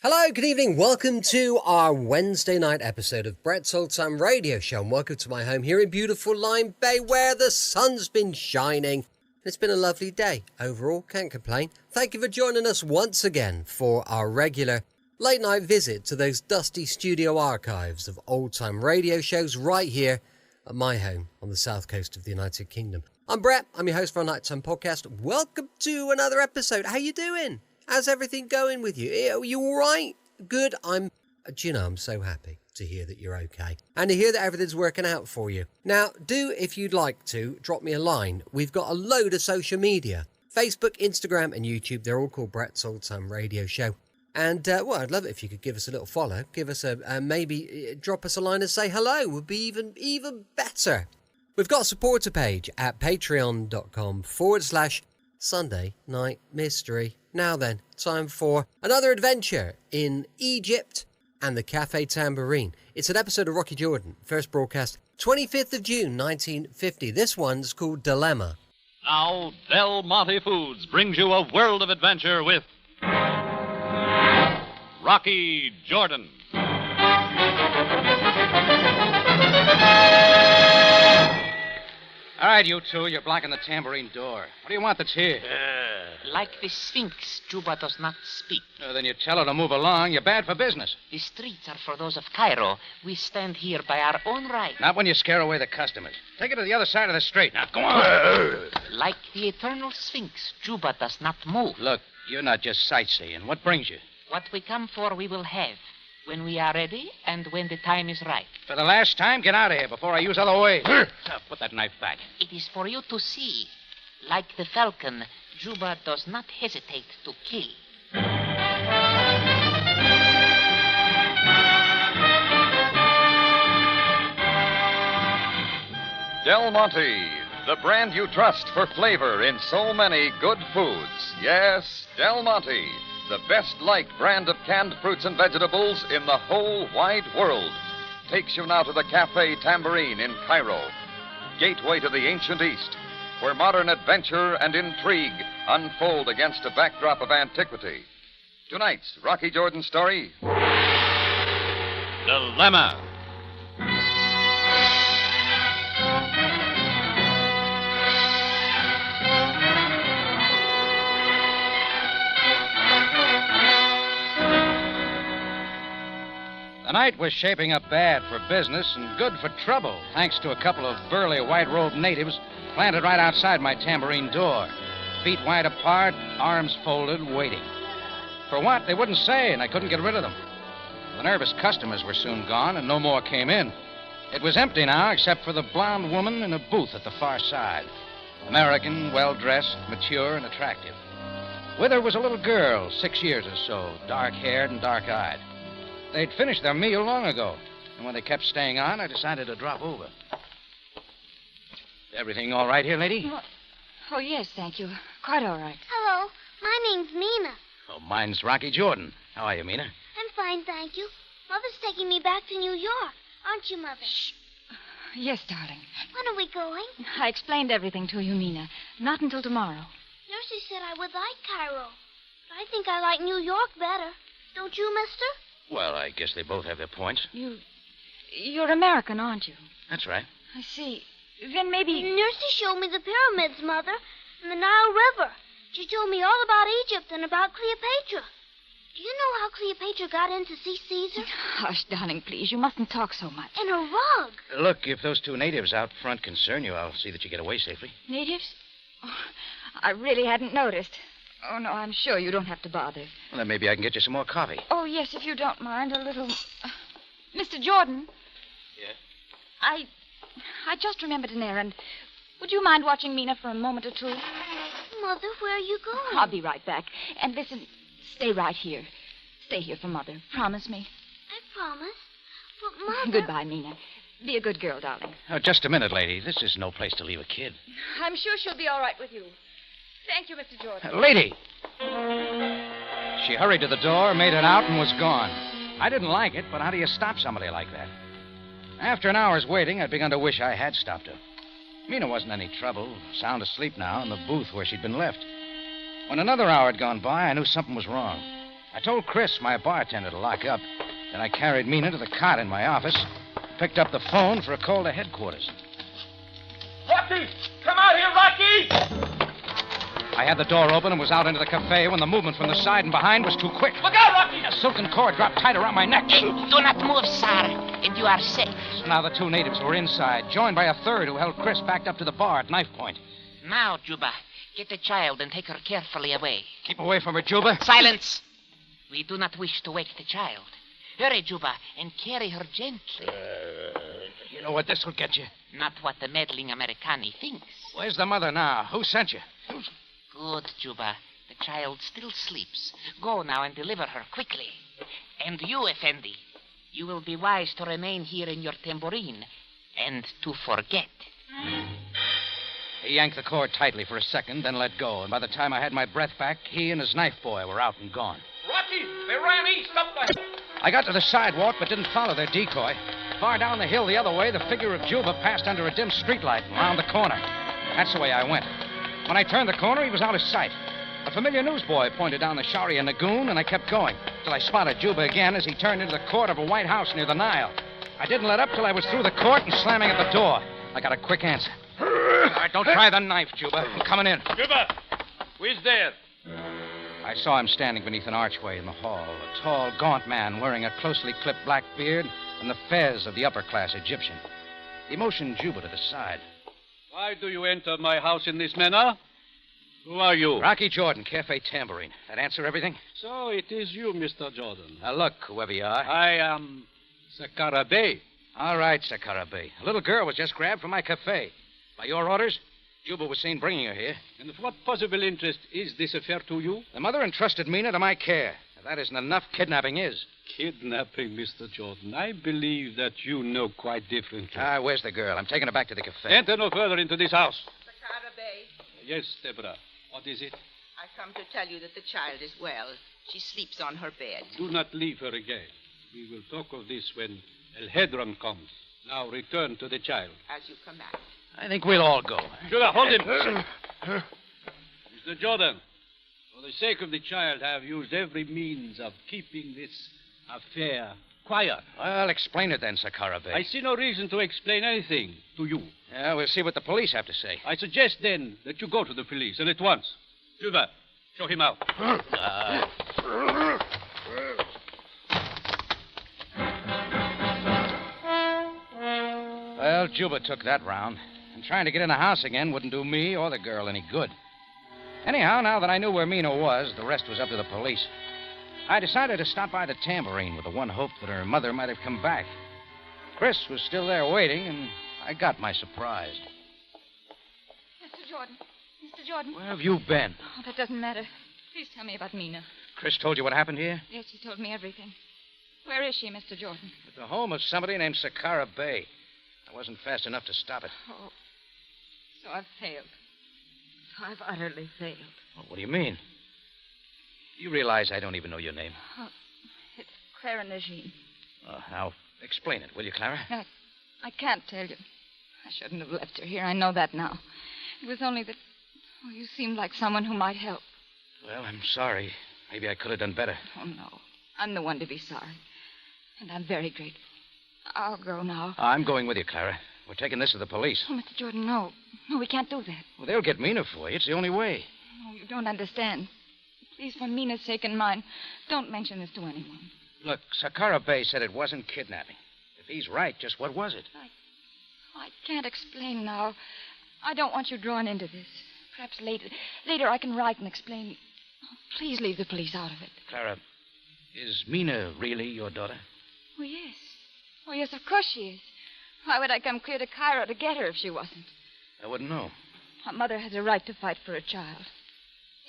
Hello, good evening. Welcome to our Wednesday night episode of Brett's Old Time Radio Show. And welcome to my home here in beautiful Lyme Bay where the sun's been shining. It's been a lovely day overall, can't complain. Thank you for joining us once again for our regular late night visit to those dusty studio archives of old time radio shows right here at my home on the south coast of the United Kingdom. I'm Brett, I'm your host for our Nighttime podcast. Welcome to another episode. How you doing? How's everything going with you? Are you all right? Good. I'm so happy to hear that you're okay and to hear that everything's working out for you. Now, do, if you'd like to, drop me a line. We've got a load of social media. Facebook, Instagram and YouTube. They're all called Brett's Old Time Radio Show. And, I'd love it if you could give us a little follow. Give us maybe drop us a line and say hello. Would be even better. We've got a supporter page at patreon.com/Sunday Night Mystery. Now then, time for another adventure in Egypt and the Cafe Tambourine. It's an episode of Rocky Jordan, first broadcast 25th of June 1950. This one's called Dilemma. Now, Del Monte Foods brings you a world of adventure with Rocky Jordan. All right, you two, you're blocking the tambourine door. What do you want that's here? Like the Sphinx, Juba does not speak. Then you tell her to move along. You're bad for business. The streets are for those of Cairo. We stand here by our own right. Not when you scare away the customers. Take it to the other side of the street. Now, go on. Like the eternal Sphinx, Juba does not move. Look, you're not just sightseeing. What brings you? What we come for, we will have. When we are ready and when the time is right. For the last time, get out of here before I use other ways. Put that knife back. It is for you to see. Like the falcon, Juba does not hesitate to kill. Del Monte, the brand you trust for flavor in so many good foods. Yes, Del Monte, the best-liked brand of canned fruits and vegetables in the whole wide world, takes you now to the Cafe Tambourine in Cairo, gateway to the ancient East, where modern adventure and intrigue unfold against a backdrop of antiquity. Tonight's Rocky Jordan story, Dilemma. The night was shaping up bad for business and good for trouble, thanks to a couple of burly white-robed natives planted right outside my tambourine door, feet wide apart, arms folded, waiting. For what? They wouldn't say, and I couldn't get rid of them. The nervous customers were soon gone, and no more came in. It was empty now, except for the blonde woman in a booth at the far side. American, well-dressed, mature, and attractive. With her was a little girl, 6 years or so, dark-haired and dark-eyed. They'd finished their meal long ago, and when they kept staying on, I decided to drop over. Everything all right here, lady? Oh, yes, thank you. Quite all right. Hello, my name's Mina. Oh, mine's Rocky Jordan. How are you, Mina? I'm fine, thank you. Mother's taking me back to New York. Aren't you, Mother? Shh. Yes, darling. When are we going? I explained everything to you, Mina. Not until tomorrow. Nursie said I would like Cairo. But I think I like New York better. Don't you, mister? Well, I guess they both have their points. You're American, aren't you? That's right. I see. Then maybe... Nursie showed me the pyramids, Mother, and the Nile River. She told me all about Egypt and about Cleopatra. Do you know how Cleopatra got in to see Caesar? Hush, darling, please. You mustn't talk so much. And her rug. Look, if those two natives out front concern you, I'll see that you get away safely. Natives? Oh, I really hadn't noticed. Oh, no, I'm sure you don't have to bother. Well, then maybe I can get you some more coffee. Oh, yes, if you don't mind, a little... Mr. Jordan? Yeah? I just remembered an errand. Would you mind watching Mina for a moment or two? Mother, where are you going? I'll be right back. And listen, stay right here. Stay here for Mother. Promise me. I promise. But, Mother... Goodbye, Mina. Be a good girl, darling. Oh, just a minute, lady. This is no place to leave a kid. I'm sure she'll be all right with you. Thank you, Mr. Jordan. Lady! She hurried to the door, made it out, and was gone. I didn't like it, but how do you stop somebody like that? After an hour's waiting, I'd begun to wish I had stopped her. Mina wasn't any trouble, sound asleep now in the booth where she'd been left. When another hour had gone by, I knew something was wrong. I told Chris, my bartender, to lock up. Then I carried Mina to the cot in my office, picked up the phone for a call to headquarters. Rocky! Come out here, Rocky! I had the door open and was out into the cafe when the movement from the side and behind was too quick. Look out, Rocky! A silken cord dropped tight around my neck. Do not move, sir, and you are safe. So now the two natives were inside, joined by a third who held Chris backed up to the bar at knife point. Now, Juba, get the child and take her carefully away. Keep away from her, Juba. Silence! We do not wish to wake the child. Hurry, Juba, and carry her gently. You know what this will get you. Not what the meddling Americani thinks. Where's the mother now? Who sent you? Good, Juba. The child still sleeps. Go now and deliver her quickly. And you, Effendi, you will be wise to remain here in your tambourine and to forget. He yanked the cord tightly for a second, then let go. And by the time I had my breath back, he and his knife boy were out and gone. Rocky! They ran east up the... I got to the sidewalk, but didn't follow their decoy. Far down the hill the other way, the figure of Juba passed under a dim streetlight and round the corner. That's the way I went. When I turned the corner, he was out of sight. A familiar newsboy pointed down the Sharia Lagoon, and I kept going, till I spotted Juba again as he turned into the court of a white house near the Nile. I didn't let up till I was through the court and slamming at the door. I got a quick answer. All right, don't try the knife, Juba. I'm coming in. Juba! Who's there? I saw him standing beneath an archway in the hall, a tall, gaunt man wearing a closely clipped black beard and the fez of the upper-class Egyptian. He motioned Juba to the side. Why do you enter my house in this manner? Who are you? Rocky Jordan, Cafe Tambourine. That answer everything? So it is you, Mr. Jordan. Now look, whoever you are. I am Sakara Bay. All right, Sakara Bay. A little girl was just grabbed from my cafe. By your orders, Juba was seen bringing her here. And of what possible interest is this affair to you? The mother entrusted Mina to my care. If that isn't enough, kidnapping is. Kidnapping, Mr. Jordan. I believe that you know quite differently. Where's the girl? I'm taking her back to the cafe. Enter no further into this house. Sakara Bay, Yes, Deborah. What is it? I come to tell you that the child is well. She sleeps on her bed. Do not leave her again. We will talk of this when El Hedron comes. Now return to the child. As you command. I think we'll all go. Sugar, hold him. Mr. Jordan, for the sake of the child, I have used every means of keeping this affair quiet. Well, explain it then, Sakara Bay. I see no reason to explain anything to you. Yeah, we'll see what the police have to say. I suggest, then, that you go to the police, and at once. Juba, show him out. Well, Juba took that round. And trying to get in the house again wouldn't do me or the girl any good. Anyhow, now that I knew where Mina was, the rest was up to the police. I decided to stop by the Tambourine with the one hope that her mother might have come back. Chris was still there waiting, and I got my surprise. Mr. Jordan. Mr. Jordan. Where have you been? Oh, that doesn't matter. Please tell me about Mina. Chris told you what happened here? Yes, he told me everything. Where is she, Mr. Jordan? At the home of somebody named Sakara Bay. I wasn't fast enough to stop it. Oh, so I've failed. So I've utterly failed. Well, what do you mean? You realize I don't even know your name. Oh, it's Clara Najin. Now, explain it, will you, Clara? I can't tell you. I shouldn't have left her here. I know that now. It was only that you seemed like someone who might help. Well, I'm sorry. Maybe I could have done better. Oh, no. I'm the one to be sorry. And I'm very grateful. I'll go now. I'm going with you, Clara. We're taking this to the police. Oh, Mr. Jordan, no. No, we can't do that. Well, they'll get Mina for you. It's the only way. No, you don't understand. Please, for Mina's sake and mine, don't mention this to anyone. Look, Sakara Bay said it wasn't kidnapping. If he's right, just what was it? I can't explain now. I don't want you drawn into this. Perhaps later I can write and explain. Oh, please leave the police out of it. Clara, is Mina really your daughter? Oh, yes. Oh, yes, of course she is. Why would I come clear to Cairo to get her if she wasn't? I wouldn't know. A mother has a right to fight for a child.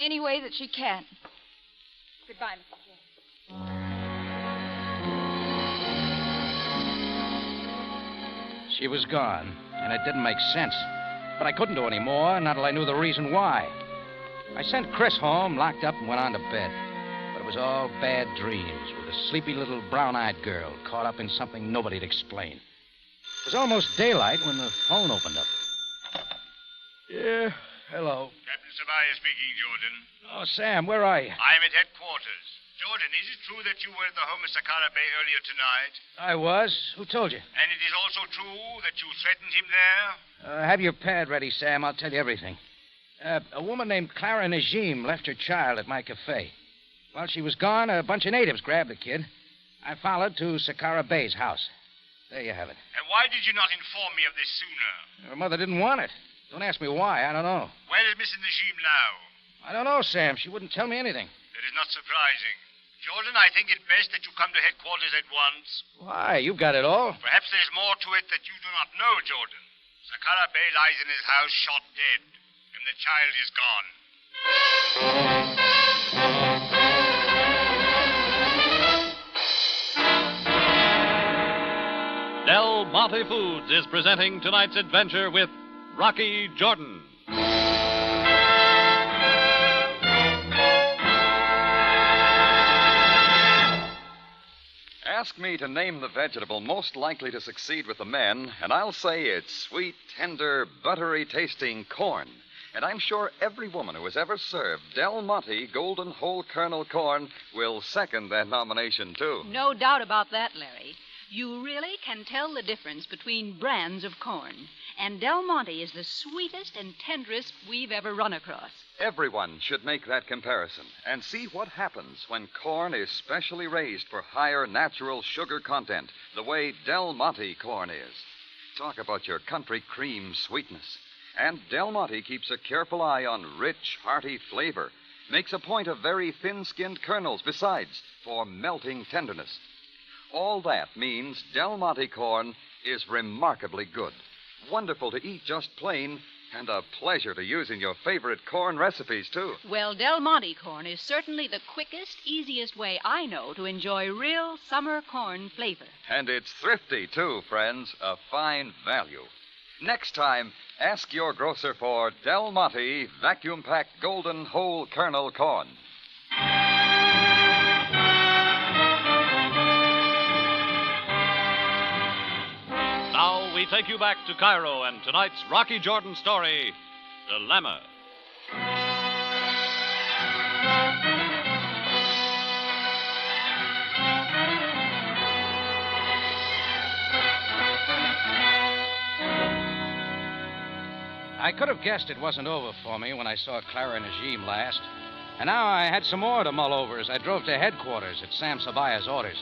Any way that she can. Goodbye, Mr. Jordan. She was gone, and it didn't make sense. But I couldn't do any more, not till I knew the reason why. I sent Chris home, locked up, and went on to bed. But it was all bad dreams, with a sleepy little brown-eyed girl caught up in something nobody'd explain. It was almost daylight when the phone opened up. Yeah, hello. Captain Sabaya speaking, Jordan. Oh, Sam, where are you? I'm at headquarters. Jordan, is it true that you were at the home of Sakara Bay earlier tonight? I was. Who told you? And it is also true that you threatened him there? Have your pad ready, Sam. I'll tell you everything. A woman named Clara Najim left her child at my cafe. While she was gone, a bunch of natives grabbed the kid. I followed to Sakara Bay's house. There you have it. And why did you not inform me of this sooner? Her mother didn't want it. Don't ask me why. I don't know. Where is Mrs. Najim now? I don't know, Sam. She wouldn't tell me anything. That is not surprising. Jordan, I think it best that you come to headquarters at once. Why? You've got it all. Perhaps there's more to it that you do not know, Jordan. Sakara Bay lies in his house shot dead, and the child is gone. Del Monte Foods is presenting tonight's adventure with Rocky Jordan. Ask me to name the vegetable most likely to succeed with the men, and I'll say it's sweet, tender, buttery-tasting corn. And I'm sure every woman who has ever served Del Monte golden whole kernel corn will second that nomination, too. No doubt about that, Larry. You really can tell the difference between brands of corn. And Del Monte is the sweetest and tenderest we've ever run across. Everyone should make that comparison and see what happens when corn is specially raised for higher natural sugar content, the way Del Monte corn is. Talk about your country cream sweetness. And Del Monte keeps a careful eye on rich, hearty flavor. Makes a point of very thin-skinned kernels, besides, for melting tenderness. All that means Del Monte corn is remarkably good. Wonderful to eat just plain, and a pleasure to use in your favorite corn recipes, too. Well, Del Monte corn is certainly the quickest, easiest way I know to enjoy real summer corn flavor. And it's thrifty, too, friends. A fine value. Next time, ask your grocer for Del Monte vacuum-packed golden whole kernel corn. Now we take you back to Cairo and tonight's Rocky Jordan story, Dilemma. I could have guessed it wasn't over for me when I saw Clara Najim last. And now I had some more to mull over as I drove to headquarters at Sam Sabaya's orders.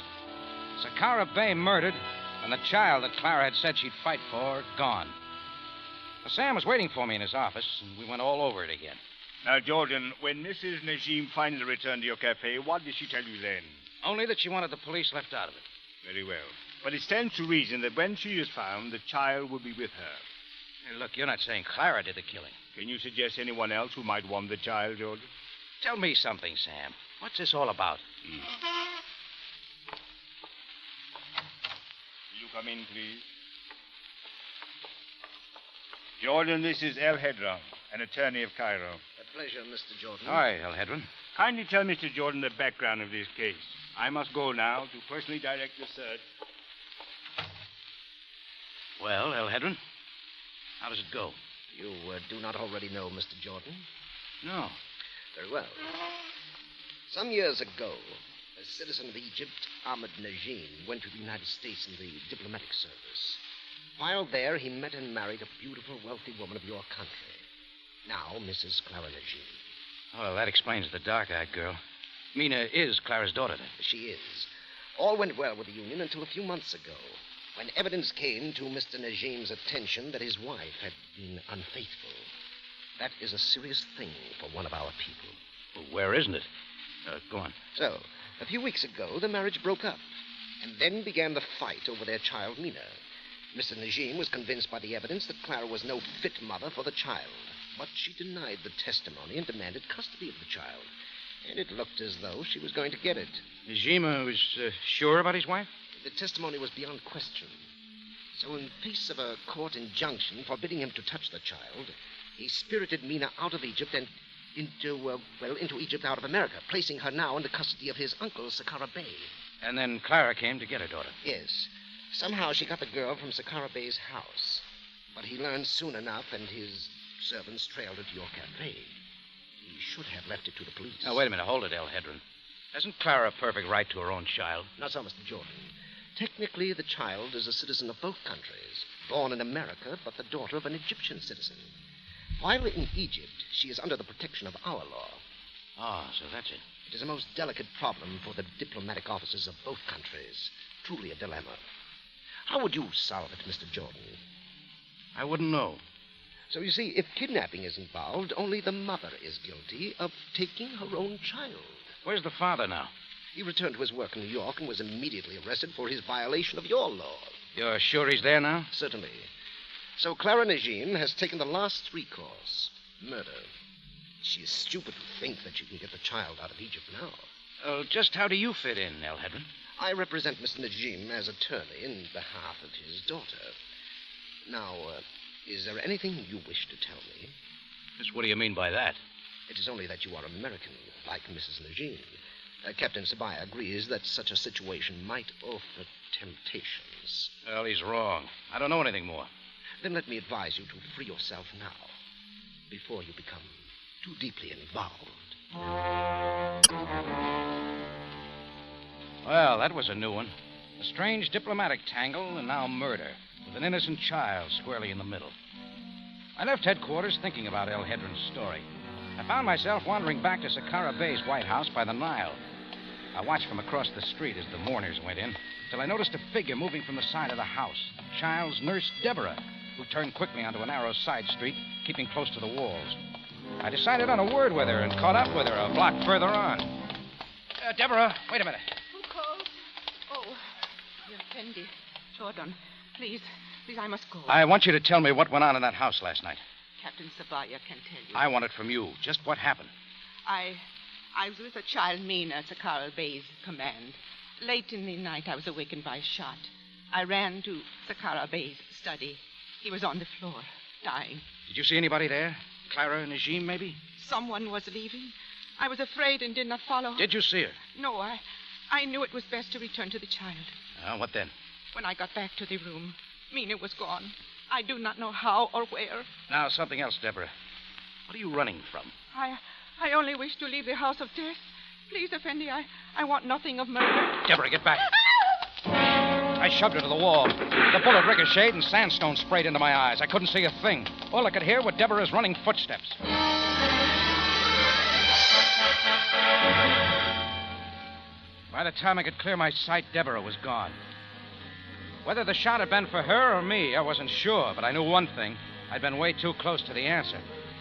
Sakara Bay murdered, and the child that Clara had said she'd fight for, gone. Well, Sam was waiting for me in his office, and we went all over it again. Now, Jordan, when Mrs. Najim finally returned to your cafe, what did she tell you then? Only that she wanted the police left out of it. Very well. But it stands to reason that when she is found, the child will be with her. Hey, look, you're not saying Clara did the killing. Can you suggest anyone else who might want the child, Jordan? Tell me something, Sam. What's this all about? Will you come in, please? Jordan, this is El Hedron, an attorney of Cairo. A pleasure, Mr. Jordan. Hi, El Hedron. Kindly tell Mr. Jordan the background of this case. I must go now to personally direct the search. Well, El Hedron, how does it go? You do not already know, Mr. Jordan? No. Very well. Some years ago, a citizen of Egypt, Ahmed Najim, went to the United States in the diplomatic service. While there, he met and married a beautiful, wealthy woman of your country. Now, Mrs. Clara Najim. Well, that explains the dark-eyed girl. Mina is Clara's daughter, then. She is. All went well with the union until a few months ago, when evidence came to Mr. Najim's attention that his wife had been unfaithful. That is a serious thing for one of our people. Well, where isn't it? Go on. So, a few weeks ago, the marriage broke up, and then began the fight over their child, Mina. Mr. Najim was convinced by the evidence that Clara was no fit mother for the child, but she denied the testimony and demanded custody of the child. And it looked as though she was going to get it. Najim was sure about his wife? The testimony was beyond question. So in face of a court injunction forbidding him to touch the child, he spirited Mina out of Egypt and into Egypt out of America, placing her now in the custody of his uncle, Sakara Bay. And then Clara came to get her daughter. Yes. Somehow she got the girl from Sakara Bay's house. But he learned soon enough, and his servants trailed her to your cafe. He should have left it to the police. Now, wait a minute. Hold it, El Hedron. Hasn't Clara a perfect right to her own child? Not so, Mr. Jordan. Technically, the child is a citizen of both countries, born in America, but the daughter of an Egyptian citizen. While in Egypt, she is under the protection of our law. Ah, so that's it. It is a most delicate problem for the diplomatic officers of both countries. Truly a dilemma. How would you solve it, Mr. Jordan? I wouldn't know. So you see, if kidnapping is involved, only the mother is guilty of taking her own child. Where's the father now? He returned to his work in New York and was immediately arrested for his violation of your law. You're sure he's there now? Certainly. So Clara Najim has taken the last recourse, murder. She is stupid to think that she can get the child out of Egypt now. Just how do you fit in, El Hedron? I represent Mr. Najim as attorney in behalf of his daughter. Now, is there anything you wish to tell me? Just what do you mean by that? It is only that you are American, like Mrs. Najim. Captain Sabaya agrees that such a situation might offer temptations. Well, he's wrong. I don't know anything more. Then let me advise you to free yourself now, before you become too deeply involved. Well, that was a new one. A strange diplomatic tangle, and now murder, with an innocent child squarely in the middle. I left headquarters thinking about El Hedron's story. I found myself wandering back to Saqqara Bay's White House by the Nile. I watched from across the street as the mourners went in, till I noticed a figure moving from the side of the house. The child's nurse, Deborah, who turned quickly onto a narrow side street, keeping close to the walls. I decided on a word with her and caught up with her a block further on. Deborah, wait a minute. Who called? Oh, your Fendi. Jordan, please, I must go. I want you to tell me what went on in that house last night. Captain Sabaya can tell you. I want it from you. Just what happened. I was with a child, Mina, at Saqqara Bay's command. Late in the night, I was awakened by a shot. I ran to Saqqara Bay's study. He was on the floor, dying. Did you see anybody there? Clara Najim, maybe? Someone was leaving. I was afraid and did not follow. Did you see her? No, I knew it was best to return to the child. What then? When I got back to the room, Mina was gone. I do not know how or where. Now, something else, Deborah. What are you running from? I only wish to leave the house of death. Please, Effendi, I want nothing of murder. Deborah, get back. I shoved her to the wall. The bullet ricocheted and sandstone sprayed into my eyes. I couldn't see a thing. All I could hear were Deborah's running footsteps. By the time I could clear my sight, Deborah was gone. Whether the shot had been for her or me, I wasn't sure, but I knew one thing. I'd been way too close to the answer.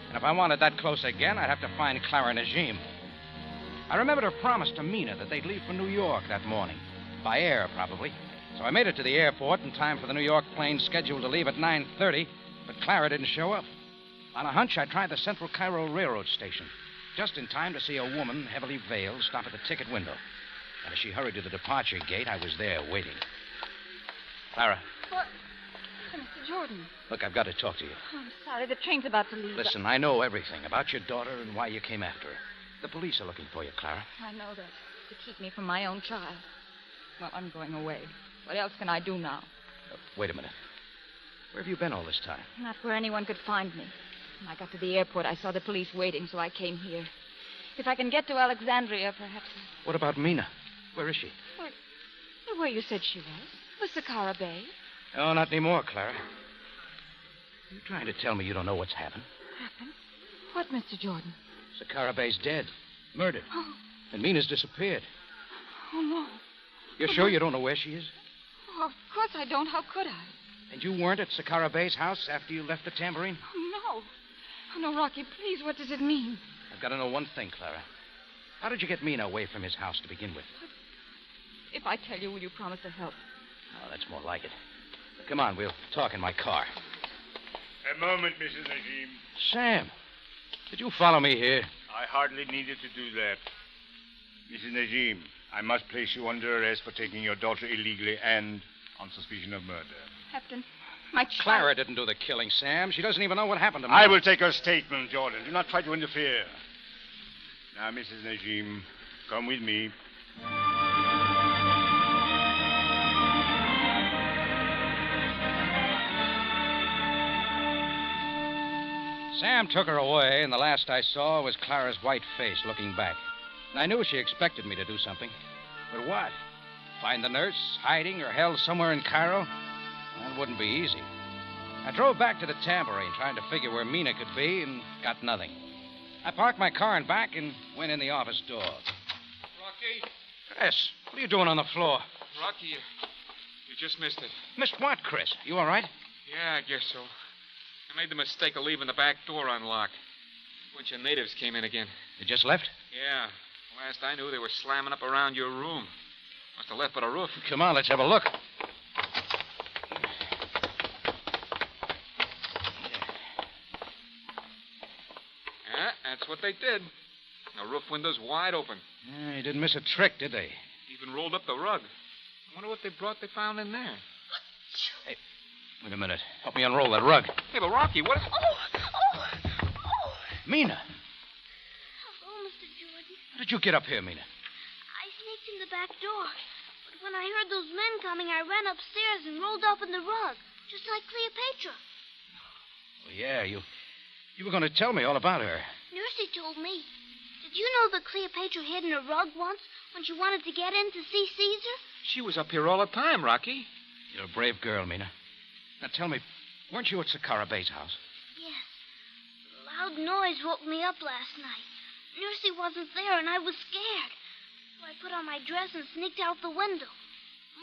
And if I wanted that close again, I'd have to find Clara Najim. I remembered her promise to Mina that they'd leave for New York that morning. By air, probably. So I made it to the airport in time for the New York plane scheduled to leave at 9:30, but Clara didn't show up. On a hunch, I tried the Central Cairo Railroad station, just in time to see a woman, heavily veiled, stop at the ticket window. And as she hurried to the departure gate, I was there waiting. Clara. What? Mr. Jordan. Look, I've got to talk to you. Oh, I'm sorry. The train's about to leave. Listen, I know everything about your daughter and why you came after her. The police are looking for you, Clara. I know that. To keep me from my own child. Well, I'm going away. What else can I do now? Wait a minute. Where have you been all this time? Not where anyone could find me. When I got to the airport, I saw the police waiting, so I came here. If I can get to Alexandria, perhaps... What about Mina? Where is she? Where you said she was. Was Saqqara Bay. Oh, not anymore, Clara. You trying to tell me you don't know what's happened? Happened? What, Mr. Jordan? Saqqara Bay's dead. Murdered. Oh. And Mina's disappeared. Oh, no. You're sure you don't know where she is? Oh, of course I don't. How could I? And you weren't at Saqqara Bay's house after you left the tambourine? Oh, no. Oh, no, Rocky, please, what does it mean? I've got to know one thing, Clara. How did you get Mina away from his house to begin with? If I tell you, will you promise to help? Oh, that's more like it. Come on, we'll talk in my car. A moment, Mrs. Najim. Sam, did you follow me here? I hardly needed to do that. Mrs. Najim, I must place you under arrest for taking your daughter illegally and on suspicion of murder. Captain, my child... Clara didn't do the killing, Sam. She doesn't even know what happened to me. I will take her statement, Jordan. Do not try to interfere. Now, Mrs. Najim, come with me. Sam took her away, and the last I saw was Clara's white face looking back. I knew she expected me to do something. But what? Find the nurse hiding or held somewhere in Cairo? That wouldn't be easy. I drove back to the Tambourine trying to figure where Mina could be and got nothing. I parked my car in back and went in the office door. Rocky? Chris, what are you doing on the floor? Rocky, you just missed it. Missed what, Chris? You all right? Yeah, I guess so. I made the mistake of leaving the back door unlocked. A bunch of natives came in again. They just left? Yeah. Last I knew, they were slamming up around your room. Must have left but a roof. Come on, let's have a look. Yeah, that's what they did. The roof window's wide open. Yeah, they didn't miss a trick, did they? Even rolled up the rug. I wonder what they found in there. Hey, wait a minute. Help me unroll that rug. Hey, but Rocky, what... Mina, Hello, Mr. Jordan. how did you get up here, Mina? I sneaked in the back door. But when I heard those men coming, I ran upstairs and rolled up in the rug, just like Cleopatra. Oh, yeah, you were going to tell me all about her. Nursey told me. Did you know that Cleopatra hid in a rug once when she wanted to get in to see Caesar? She was up here all the time, Rocky. You're a brave girl, Mina. Now tell me, weren't you at Sakara Bay's house? Yes. A loud noise woke me up last night. Nursey wasn't there, and I was scared. So I put on my dress and sneaked out the window.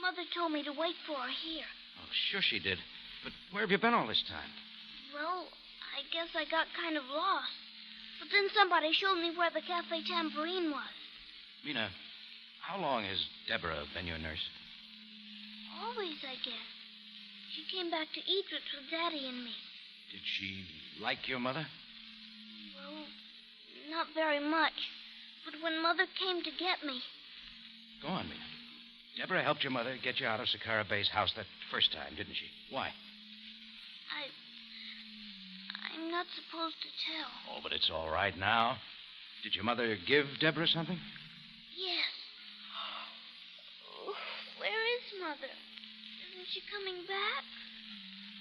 Mother told me to wait for her here. Oh, sure she did. But where have you been all this time? Well, I guess I got kind of lost. But then somebody showed me where the Cafe Tambourine was. Mina, how long has Deborah been your nurse? Always, I guess. She came back to Egypt with Daddy and me. Did she like your mother? Well, not very much. But when Mother came to get me... Go on, Mina. Deborah helped your mother get you out of Sakara Bay's house that first time, didn't she? Why? I'm not supposed to tell. Oh, but it's all right now. Did your mother give Deborah something? Yes. Oh, where is Mother? Isn't she coming back?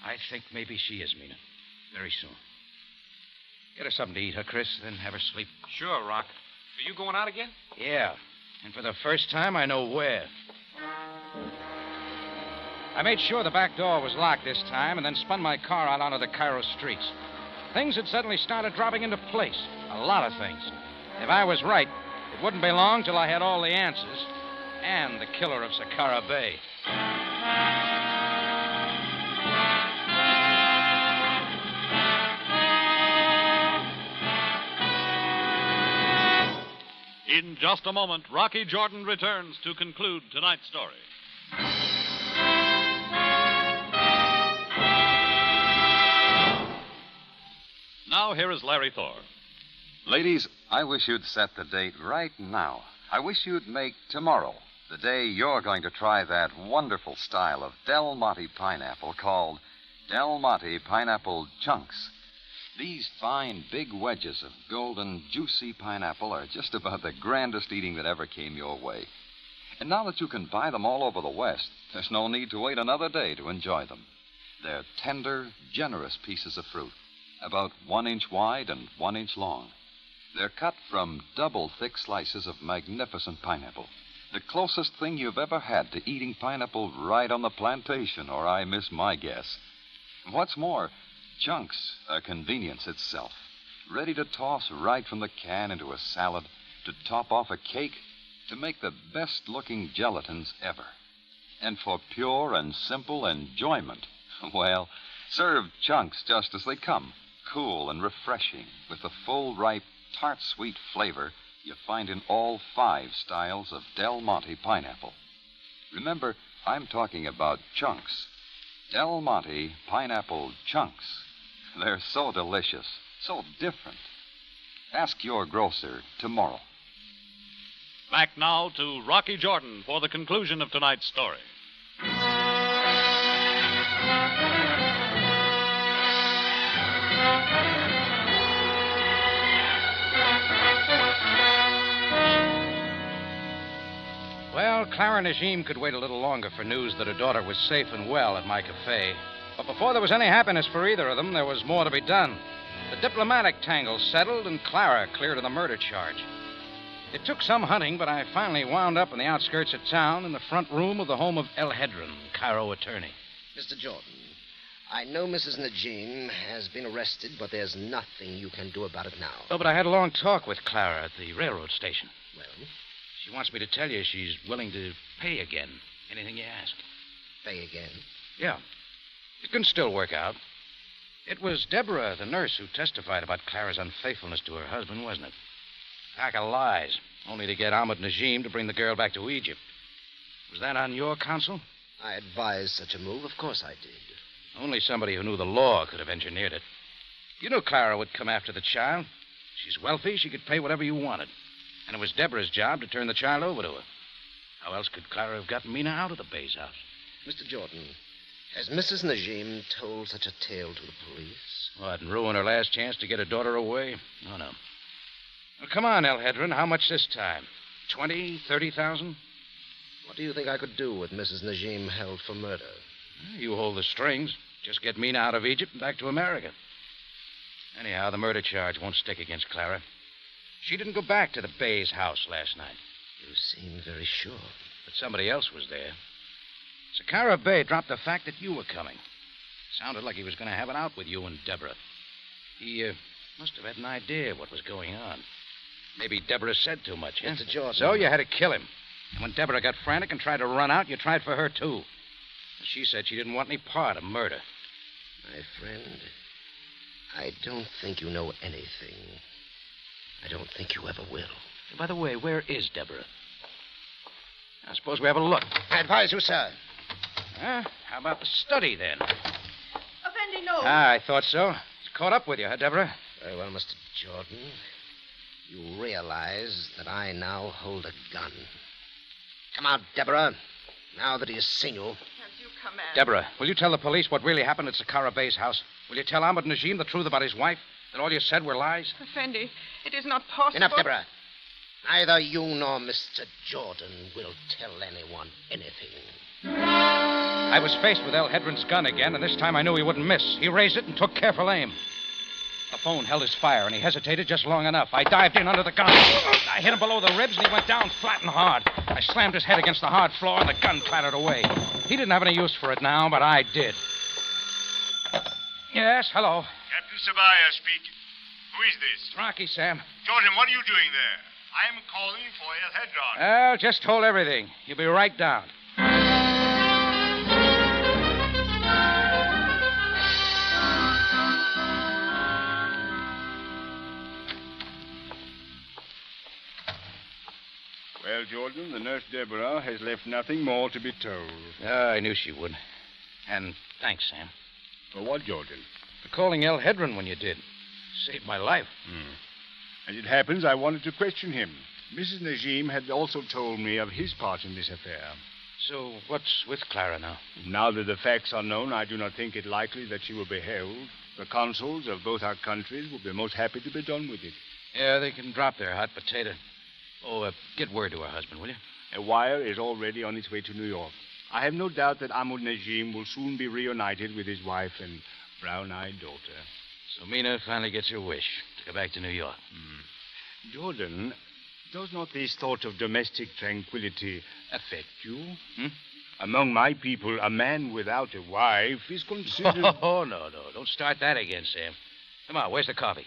I think maybe she is, Mina. Very soon. Get her something to eat, huh, Chris? Then have her sleep. Sure, Rock. Are you going out again? Yeah. And for the first time, I know where. I made sure the back door was locked this time and then spun my car out onto the Cairo streets. Things had suddenly started dropping into place. A lot of things. If I was right, it wouldn't be long till I had all the answers and the killer of Sakara Bay. In just a moment, Rocky Jordan returns to conclude tonight's story. Now, here is Larry Thor. Ladies, I wish you'd set the date right now. I wish you'd make tomorrow the day you're going to try that wonderful style of Del Monte pineapple called Del Monte Pineapple Chunks. These fine, big wedges of golden, juicy pineapple are just about the grandest eating that ever came your way. And now that you can buy them all over the West, there's no need to wait another day to enjoy them. They're tender, generous pieces of fruit, about 1 inch wide and 1 inch long. They're cut from double thick slices of magnificent pineapple, the closest thing you've ever had to eating pineapple right on the plantation, or I miss my guess. What's more, Chunks are convenience itself, ready to toss right from the can into a salad, to top off a cake, to make the best-looking gelatins ever. And for pure and simple enjoyment, well, serve Chunks just as they come, cool and refreshing, with the full, ripe, tart-sweet flavor you find in all 5 styles of Del Monte pineapple. Remember, I'm talking about Chunks. Del Monte Pineapple Chunks. They're so delicious, so different. Ask your grocer tomorrow. Back now to Rocky Jordan for the conclusion of tonight's story. Well, Clara Najim could wait a little longer for news that her daughter was safe and well at my cafe. But before there was any happiness for either of them, there was more to be done. The diplomatic tangle settled, and Clara cleared of the murder charge. It took some hunting, but I finally wound up in the outskirts of town in the front room of the home of El Hedron, Cairo attorney. Mr. Jordan, I know Mrs. Najim has been arrested, but there's nothing you can do about it now. Oh, but I had a long talk with Clara at the railroad station. Well? She wants me to tell you she's willing to pay again. Anything you ask. Pay again? Yeah. It can still work out. It was Deborah, the nurse, who testified about Clara's unfaithfulness to her husband, wasn't it? Pack of lies, only to get Ahmed Najim to bring the girl back to Egypt. Was that on your counsel? I advised such a move. Of course I did. Only somebody who knew the law could have engineered it. You knew Clara would come after the child. She's wealthy. She could pay whatever you wanted. And it was Deborah's job to turn the child over to her. How else could Clara have gotten Mina out of the Bay's house? Mr. Jordan, has Mrs. Najim told such a tale to the police? What, and ruin her last chance to get her daughter away? Oh, no. Well, come on, El Hedron. How much this time? 20, 30,000? What do you think I could do with Mrs. Najim held for murder? You hold the strings. Just get Mina out of Egypt and back to America. Anyhow, the murder charge won't stick against Clara. She didn't go back to the Bay's house last night. You seem very sure. But somebody else was there. Sakara Bay dropped the fact that you were coming. Sounded like he was going to have it out with you and Deborah. He must have had an idea of what was going on. Maybe Deborah said too much, huh? Mr. Jordan. So you had to kill him. And when Deborah got frantic and tried to run out, you tried for her, too. She said she didn't want any part of murder. My friend, I don't think you know anything. I don't think you ever will. By the way, where is Deborah? I suppose we have a look. I advise you, sir. Huh? How about the study, then? Effendi, no. I thought so. It's caught up with you, huh, Deborah? Very well, Mr. Jordan. You realize that I now hold a gun. Come out, Deborah. Now that he has seen you. As you command. Deborah, will you tell the police what really happened at Sakara Bay's house? Will you tell Ahmed Najim the truth about his wife? That all you said were lies? Effendi, it is not possible. Enough, Deborah. Neither you nor Mr. Jordan will tell anyone anything. I was faced with El Hedron's gun again, and this time I knew he wouldn't miss. He raised it and took careful aim. The phone held his fire, and he hesitated just long enough. I dived in under the gun. I hit him below the ribs, and he went down flat and hard. I slammed his head against the hard floor, and the gun clattered away. He didn't have any use for it now, but I did. Yes, hello. Captain Sabaya speaking. Who is this? It's Rocky, Sam. Jordan, what are you doing there? I am calling for El Hedron. Well, just hold everything. You'll be right down. Well, Jordan, the nurse Deborah has left nothing more to be told. I knew she would. And thanks, Sam. For what, Jordan? For calling El Hedron when you did. Saved my life. As it happens, I wanted to question him. Mrs. Najim had also told me of his part in this affair. So what's with Clara now? Now that the facts are known, I do not think it likely that she will be held. The consuls of both our countries will be most happy to be done with it. Yeah, they can drop their hot potato. Oh, get word to her husband, will you? A wire is already on its way to New York. I have no doubt that Ahmed Najim will soon be reunited with his wife and brown-eyed daughter. So Mina finally gets her wish to go back to New York. Jordan, does not this thought of domestic tranquility affect you? Among my people, a man without a wife is considered... Oh, no. Don't start that again, Sam. Come on, where's the coffee?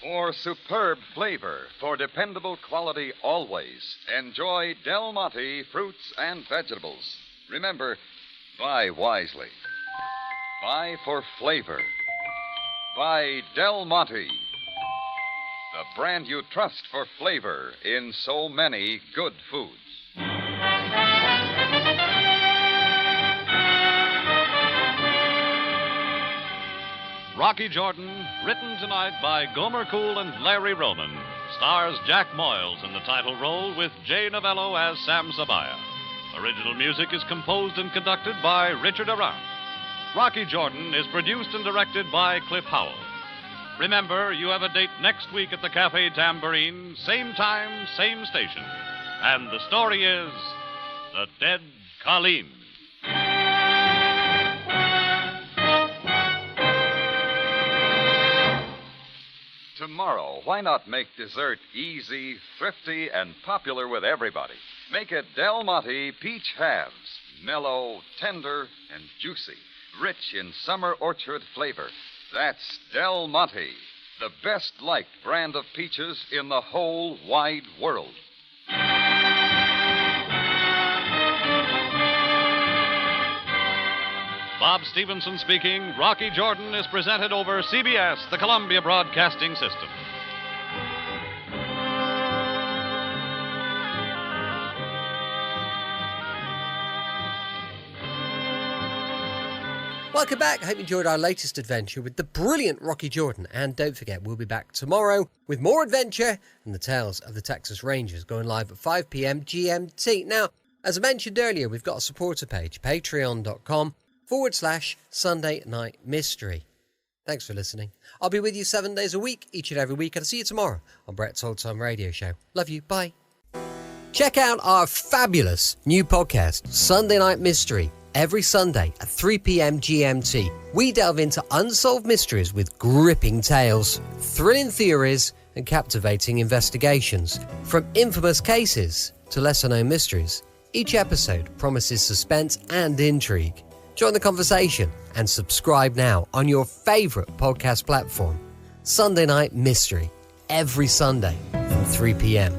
For superb flavor, for dependable quality always, enjoy Del Monte fruits and vegetables. Remember, buy wisely. Buy for flavor. Buy Del Monte, the brand you trust for flavor in so many good foods. Rocky Jordan, written tonight by Gomer Cool and Larry Roman, stars Jack Moyles in the title role with Jay Novello as Sam Sabaya. Original music is composed and conducted by Richard Arant. Rocky Jordan is produced and directed by Cliff Howell. Remember, you have a date next week at the Cafe Tambourine, same time, same station. And the story is The Dead Colleen. Tomorrow, why not make dessert easy, thrifty, and popular with everybody? Make it Del Monte Peach Halves. Mellow, tender, and juicy. Rich in summer orchard flavor. That's Del Monte, the best-liked brand of peaches in the whole wide world. Bob Stevenson speaking. Rocky Jordan is presented over CBS, the Columbia Broadcasting System. Welcome back. I hope you enjoyed our latest adventure with the brilliant Rocky Jordan. And don't forget, we'll be back tomorrow with more adventure and the tales of the Texas Rangers, going live at 5 p.m. GMT. Now, as I mentioned earlier, we've got a supporter page, patreon.com/Sunday Night Mystery. Thanks for listening. I'll be with you 7 days a week, each and every week, and I'll see you tomorrow on Brett's Old Time Radio Show. Love you. Bye. Check out our fabulous new podcast, Sunday Night Mystery, every Sunday at 3 p.m. GMT. We delve into unsolved mysteries with gripping tales, thrilling theories, and captivating investigations. From infamous cases to lesser-known mysteries, each episode promises suspense and intrigue. Join the conversation and subscribe now on your favorite podcast platform. Sunday Night Mystery, every Sunday from 3 p.m.